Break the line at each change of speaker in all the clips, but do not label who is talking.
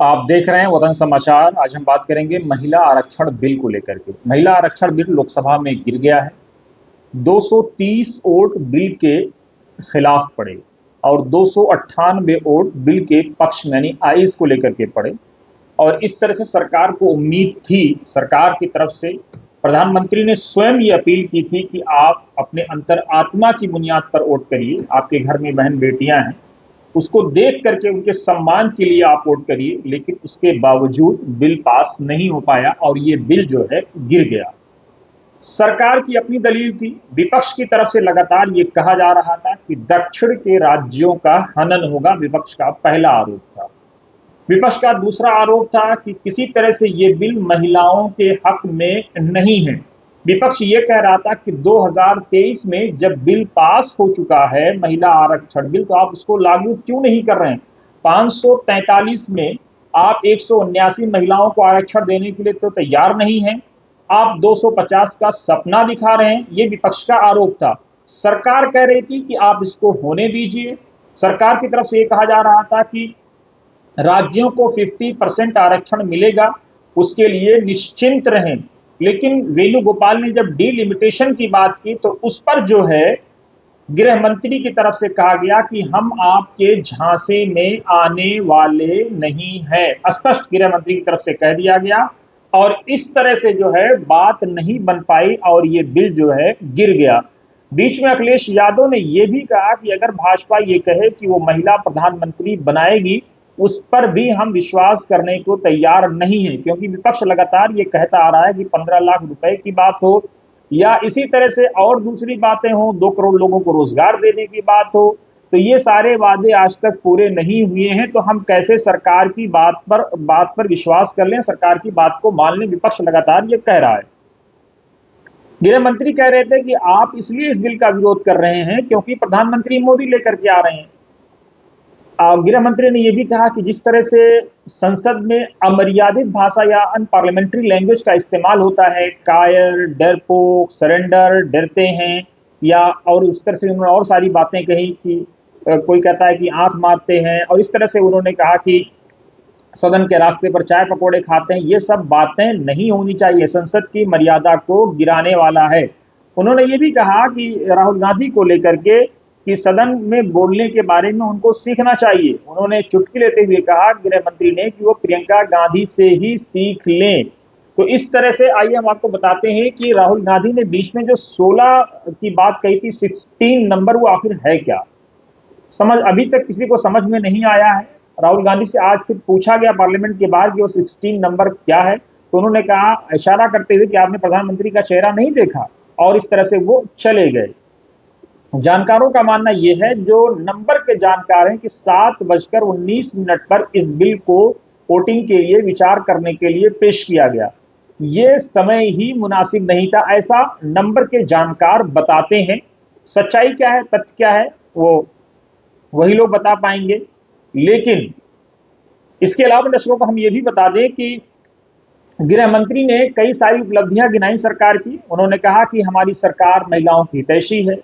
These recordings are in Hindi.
आप देख रहे हैं वतन समाचार। आज हम बात करेंगे महिला आरक्षण बिल को लेकर के। महिला आरक्षण बिल लोकसभा में गिर गया है। 230 वोट बिल के खिलाफ पड़े और 298 वोट बिल के पक्ष में यानी आइज को लेकर के पड़े। और इस तरह से सरकार को उम्मीद थी, सरकार की तरफ से प्रधानमंत्री ने स्वयं ये अपील की थी कि आप अपने अंतर आत्मा की बुनियाद पर वोट करिए। आपके घर में बहन बेटियां हैं, उसको देख करके उनके सम्मान के लिए आप वोट करिए। लेकिन उसके बावजूद बिल पास नहीं हो पाया और ये बिल जो है गिर गया। सरकार की अपनी दलील थी, विपक्ष की तरफ से लगातार ये कहा जा रहा था कि दक्षिण के राज्यों का हनन होगा। विपक्ष का पहला आरोप था। विपक्ष का दूसरा आरोप था कि किसी तरह से ये बिल महिलाओं के हक में नहीं है। विपक्ष ये कह रहा था कि 2023 में जब बिल पास हो चुका है महिला आरक्षण बिल, तो आप उसको लागू क्यों नहीं कर रहे हैं। 543 में आप 179 महिलाओं को आरक्षण देने के लिए तो तैयार नहीं हैं, आप 250 का सपना दिखा रहे हैं। ये विपक्ष का आरोप था। सरकार कह रही थी कि आप इसको होने दीजिए। सरकार की तरफ से ये कहा जा रहा था कि राज्यों को 50% आरक्षण मिलेगा, उसके लिए निश्चिंत रहें। लेकिन वेणुगोपाल ने जब डिलिमिटेशन की बात की तो उस पर जो है गृह मंत्री की तरफ से कहा गया कि हम आपके झांसे में आने वाले नहीं हैं। स्पष्ट गृह मंत्री की तरफ से कह दिया गया और इस तरह से जो है बात नहीं बन पाई और ये बिल जो है गिर गया। बीच में अखिलेश यादव ने यह भी कहा कि अगर भाजपा ये कहे कि वो महिला प्रधानमंत्री बनाएगी, उस पर भी हम विश्वास करने को तैयार नहीं है, क्योंकि विपक्ष लगातार ये कहता आ रहा है कि 15 लाख रुपए की बात हो या इसी तरह से और दूसरी बातें हो, 2 करोड़ लोगों को रोजगार देने की बात हो, तो ये सारे वादे आज तक पूरे नहीं हुए हैं। तो हम कैसे सरकार की बात पर विश्वास कर लें, सरकार की बात को मान लें। विपक्ष लगातार ये कह रहा है। गृह मंत्री कह रहे थे कि आप इसलिए इस बिल का विरोध कर रहे हैं क्योंकि प्रधानमंत्री मोदी लेकर के आ रहे हैं। गृह मंत्री ने यह भी कहा कि जिस तरह से संसद में अमर्यादित भाषा या अनपार्लियामेंट्री लैंग्वेज का इस्तेमाल होता है, कायर, डरपोक, सरेंडर, डरते हैं, या और उस तरह से उन्होंने और सारी बातें कही कि कोई कहता है कि आंख मारते हैं, और इस तरह से उन्होंने कहा कि सदन के रास्ते पर चाय पकौड़े खाते हैं। ये सब बातें नहीं होनी चाहिए, संसद की मर्यादा को गिराने वाला है। उन्होंने ये भी कहा कि राहुल गांधी को लेकर के कि सदन में बोलने के बारे में उनको सीखना चाहिए। उन्होंने चुटकी लेते हुए कहा गृह मंत्री ने कि वो प्रियंका गांधी से ही सीख लें। तो इस तरह से आइए हम आपको बताते हैं कि राहुल गांधी ने बीच में जो 16 की बात कही थी, 16 नंबर, वो आखिर है क्या। समझ अभी तक किसी को समझ में नहीं आया है। राहुल गांधी से आज फिर पूछा गया पार्लियामेंट के बाहर कि वो 16 नंबर क्या है, तो उन्होंने कहा, इशारा करते हुए कि आपने प्रधानमंत्री का चेहरा नहीं देखा, और इस तरह से वो चले गए। जानकारों का मानना यह है, जो नंबर के जानकार हैं, कि 7:19 पर इस बिल को वोटिंग के लिए विचार करने के लिए पेश किया गया। ये समय ही मुनासिब नहीं था, ऐसा नंबर के जानकार बताते हैं। सच्चाई क्या है, तथ्य क्या है, वो वही लोग बता पाएंगे। लेकिन इसके अलावा दर्शकों को हम ये भी बता दें कि गृह मंत्री ने कई सारी उपलब्धियां गिनाई सरकार की। उन्होंने कहा कि हमारी सरकार महिलाओं की हितैषी है।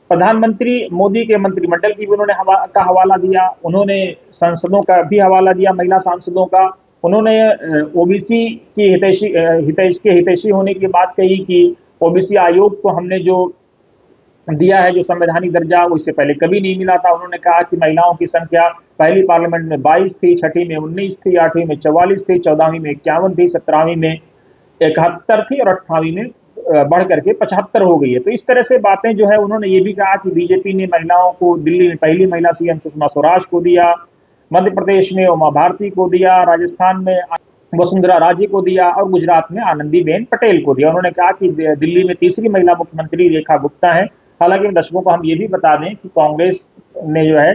प्रधानमंत्री मोदी के मंत्रिमंडल की भी उन्होंने का हवाला दिया। उन्होंने सांसदों का भी हवाला दिया, महिला सांसदों का। उन्होंने ओबीसी की हितैषी होने की बात कही कि ओबीसी आयोग को हमने जो दिया है, जो संवैधानिक दर्जा, वो इससे पहले कभी नहीं मिला था। उन्होंने कहा कि महिलाओं की संख्या पहली पार्लियामेंट में 22 थी, छठी में 19 थी, 8वीं में 44 थी, 14वीं में 51 थी, 17वीं में 71 थी और 18वीं में बढ़ करके 75 हो गई है। तो इस तरह से बातें जो है, उन्होंने ये भी कहा कि बीजेपी ने महिलाओं को दिल्ली में पहली महिला सीएम सुषमा स्वराज को दिया, मध्य प्रदेश में उमा भारती को दिया, राजस्थान में वसुंधरा राजे को दिया और गुजरात में आनंदीबेन पटेल को दिया। उन्होंने कहा कि दिल्ली में तीसरी महिला मुख्यमंत्री रेखा गुप्ता है। हालांकि दर्शकों को हम ये भी बता दें कि कांग्रेस ने जो है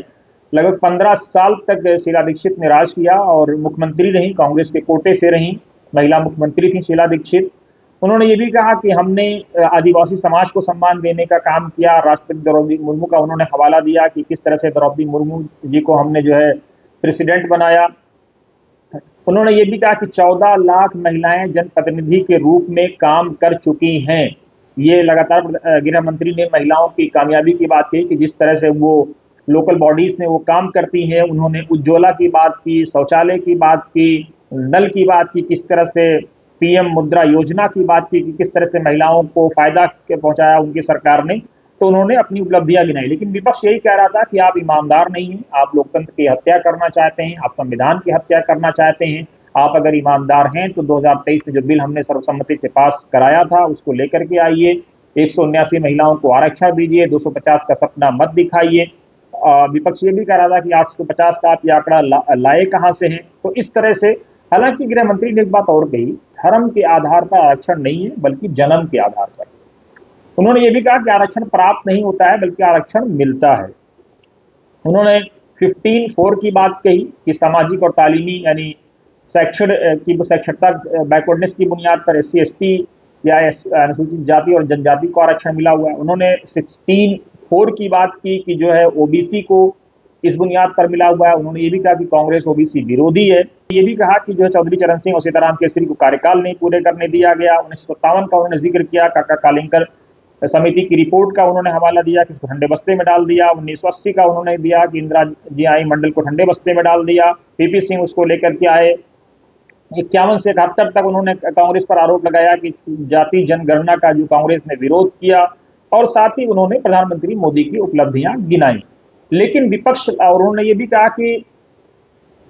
लगभग 15 साल तक शीला दीक्षित ने राज किया और मुख्यमंत्री रही, कांग्रेस के कोटे से रही, महिला मुख्यमंत्री थी शीला दीक्षित। उन्होंने ये भी कहा कि हमने आदिवासी समाज को सम्मान देने का काम किया। राष्ट्रपति द्रौपदी मुर्मू का उन्होंने हवाला दिया कि किस तरह से द्रौपदी मुर्मू जी को हमने जो है प्रेसिडेंट बनाया। उन्होंने ये भी कहा कि 14 लाख महिलाएं जनप्रतिनिधि के रूप में काम कर चुकी हैं। ये लगातार गृह मंत्री ने महिलाओं की कामयाबी की बात की कि जिस तरह से वो लोकल बॉडीज में वो काम करती हैं। उन्होंने उज्ज्वला की बात की, शौचालय की बात की, नल की बात की, किस तरह से पीएम मुद्रा योजना की बात की कि किस तरह से महिलाओं को फायदा पहुंचाया उनकी सरकार ने। तो उन्होंने अपनी उपलब्धियां गिनाई, लेकिन विपक्ष यही कह रहा था कि आप ईमानदार नहीं हैं, आप लोकतंत्र की हत्या करना चाहते हैं, आप संविधान की हत्या करना चाहते हैं। आप अगर ईमानदार हैं तो 2023 में जो बिल हमने सर्वसम्मति से पास कराया था उसको लेकर के आइए, 179 महिलाओं को आरक्षण दीजिए, 250 का सपना मत दिखाइए। विपक्ष ये भी कह रहा था कि 850 का आप ये आंकड़ा लाए कहां से हैं। तो इस तरह से, हालांकि गृह मंत्री ने एक बात और कही, धर्म के आधार पर आरक्षण नहीं है बल्कि जन्म के आधार पर। उन्होंने ये भी कहा कि आरक्षण प्राप्त नहीं होता है बल्कि आरक्षण मिलता है। उन्होंने 15(4) की बात कही कि सामाजिक और तालीमी यानी साक्षरता बैकवर्डनेस की बुनियाद पर SC/ST या अनुसूचित जाति और जनजाति को आरक्षण मिला हुआ है। उन्होंने 16(4) की बात की कि जो है OBC को इस बुनियाद पर मिला हुआ है। उन्होंने ये भी कहा कि कांग्रेस OBC विरोधी है। ये भी कहा कि जो है चौधरी चरण सिंह और सीताराम केसरी को कार्यकाल नहीं पूरे करने दिया गया। 1957 का उन्होंने जिक्र किया, काका कालेंकर समिति की रिपोर्ट का उन्होंने हवाला दिया कि उसको ठंडे बस्ते में डाल दिया। 1980 का उन्होंने दिया कि इंदिरा जी आई मंडल को ठंडे बस्ते में डाल दिया। PP सिंह उसको लेकर के आए। 51 से 71 तक उन्होंने कांग्रेस पर आरोप लगाया कि जाति जनगणना का जो कांग्रेस ने विरोध किया, और साथ ही उन्होंने प्रधानमंत्री मोदी की उपलब्धियां गिनाई। लेकिन विपक्ष, और उन्होंने ये भी कहा कि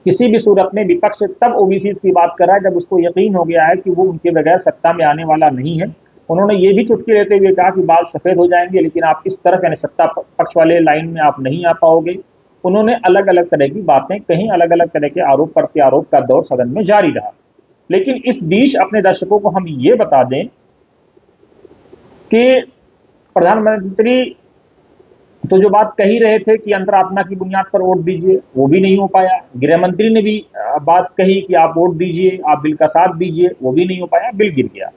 किसी भी सूरत में विपक्ष तब OBC की बात कर रहा है जब उसको यकीन हो गया है कि वो उनके बगैर सत्ता में आने वाला नहीं है। उन्होंने ये भी चुटकी लेते हुए कहा कि बाल सफेद हो जाएंगे लेकिन आप इस तरफ यानी सत्ता पक्ष वाले लाइन में आप नहीं आ पाओगे। उन्होंने अलग अलग तरह की बातें कहीं, अलग अलग तरह के आरोप प्रत्यारोप का दौर सदन में जारी रहा। लेकिन इस बीच अपने दर्शकों को हम ये बता दें कि प्रधानमंत्री तो जो बात कही रहे थे कि अंतरात्मा की बुनियाद पर वोट दीजिए, वो भी नहीं हो पाया। गृह मंत्री ने भी बात कही कि आप वोट दीजिए, आप बिल का साथ दीजिए, वो भी नहीं हो पाया, बिल गिर गया।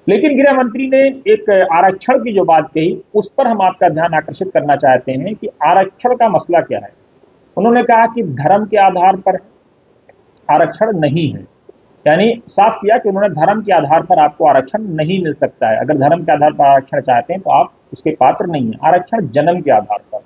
लेकिन गृह मंत्री ने एक आरक्षण की जो बात कही उस पर हम आपका ध्यान आकर्षित करना चाहते हैं कि आरक्षण का मसला क्या है। उन्होंने कहा कि धर्म के आधार पर आरक्षण नहीं है, यानी साफ किया कि उन्होंने धर्म के आधार पर आपको आरक्षण नहीं मिल सकता है। अगर धर्म के आधार पर आरक्षण चाहते हैं तो आप उसके पात्र नहीं है। आरक्षण जन्म के आधार पर।